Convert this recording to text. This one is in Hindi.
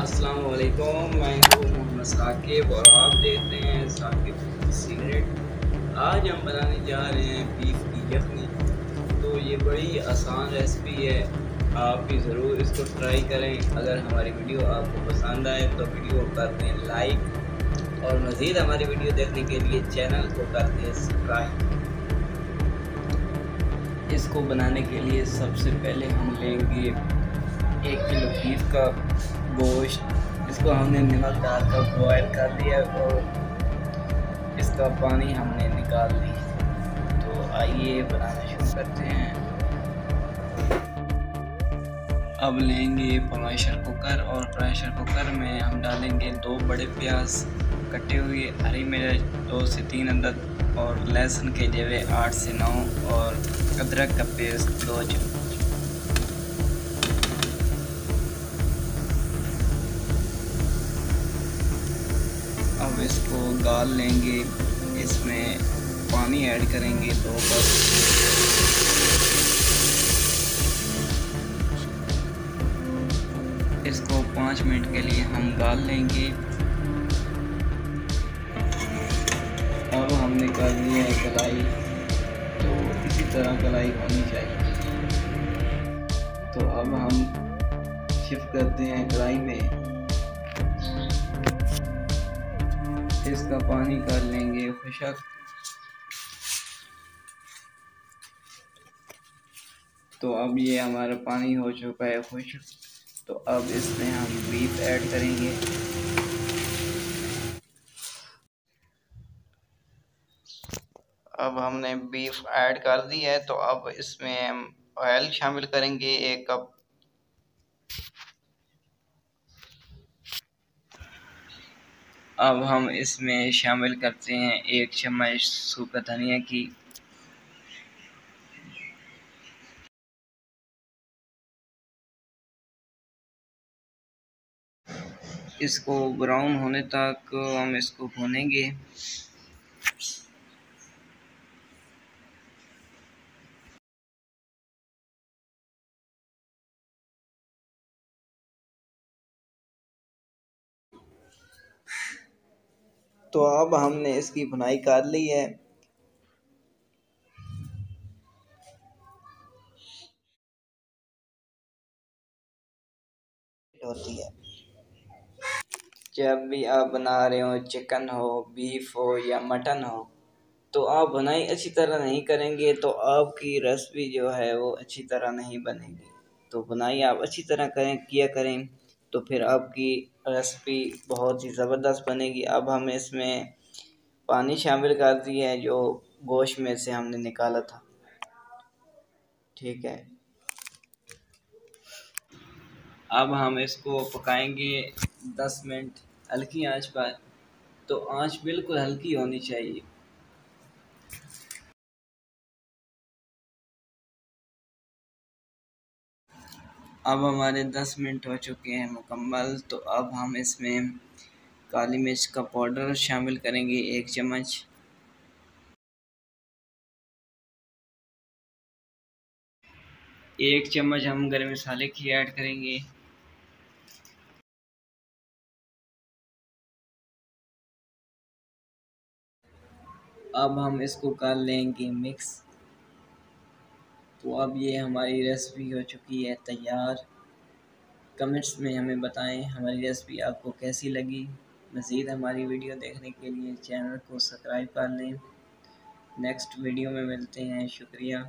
अस्सलाम वालेकुम, मैं हूँ मोहम्मद साकिब और आप देख रहे हैं साकिब सीक्रेट। आज हम बनाने जा रहे हैं बीफ की यखनी। तो ये बड़ी आसान रेसिपी है, आप भी ज़रूर इसको ट्राई करें। अगर हमारी वीडियो आपको पसंद आए तो वीडियो को कर दें लाइक और मज़ीद हमारी वीडियो देखने के लिए चैनल को कर दें सब्सक्राइब। इसको बनाने के लिए सबसे पहले हम लेंगे 1 किलो बीफ का गोश्त। इसको हमने नमक डालकर बॉयल कर लिया और इसका पानी हमने निकाल लिया। तो आइए बनाना शुरू करते हैं। अब लेंगे प्रेशर कुकर और प्रेशर कुकर में हम डालेंगे 2 बड़े प्याज, कटे हुए हरी मिर्च 2 से 3 अदद और लहसुन के जवे 8 से 9 और अदरक का पेस्ट 2 चम्मच। अब इसको गाल लेंगे, इसमें पानी ऐड करेंगे 2 कप। इसको 5 मिनट के लिए हम गाल लेंगे। अब हमने कर लिया है कढ़ाई, तो इसी तरह कढ़ाई होनी चाहिए। तो अब हम शिफ्ट करते हैं कढ़ाई में, इसका पानी कर लेंगे खुशक। तो अब ये हमारा पानी हो चुका है खुशक। तो अब इसमें हम बीफ ऐड करेंगे। अब हमने बीफ ऐड कर दी है, तो अब इसमें हम ऑयल शामिल करेंगे 1 कप। अब हम इसमें शामिल करते हैं 1 चम्मच सूखा धनिया की। इसको ब्राउन होने तक हम इसको भूनेंगे। तो अब हमने इसकी भुनाई कर ली है। होती है जब भी आप बना रहे हो, चिकन हो, बीफ हो या मटन हो, तो आप बुनाई अच्छी तरह नहीं करेंगे तो आपकी रेसिपी जो है वो अच्छी तरह नहीं बनेगी। तो बुनाई आप अच्छी तरह किया करें, तो फिर आपकी रेसिपी बहुत ही ज़बरदस्त बनेगी। अब हम इसमें पानी शामिल कर दिए है जो गोश्त में से हमने निकाला था। ठीक है, अब हम इसको पकाएंगे 10 मिनट हल्की आंच पर। तो आंच बिल्कुल हल्की होनी चाहिए। अब हमारे 10 मिनट हो चुके हैं मुकम्मल। तो अब हम इसमें काली मिर्च का पाउडर शामिल करेंगे 1 चम्मच। एक चम्मच हम गरम मसाले की ऐड करेंगे। अब हम इसको कर लेंगे मिक्स। तो अब ये हमारी रेसिपी हो चुकी है तैयार। कमेंट्स में हमें बताएं हमारी रेसिपी आपको कैसी लगी। मज़ीद हमारी वीडियो देखने के लिए चैनल को सब्सक्राइब कर लें। नेक्स्ट वीडियो में मिलते हैं। शुक्रिया।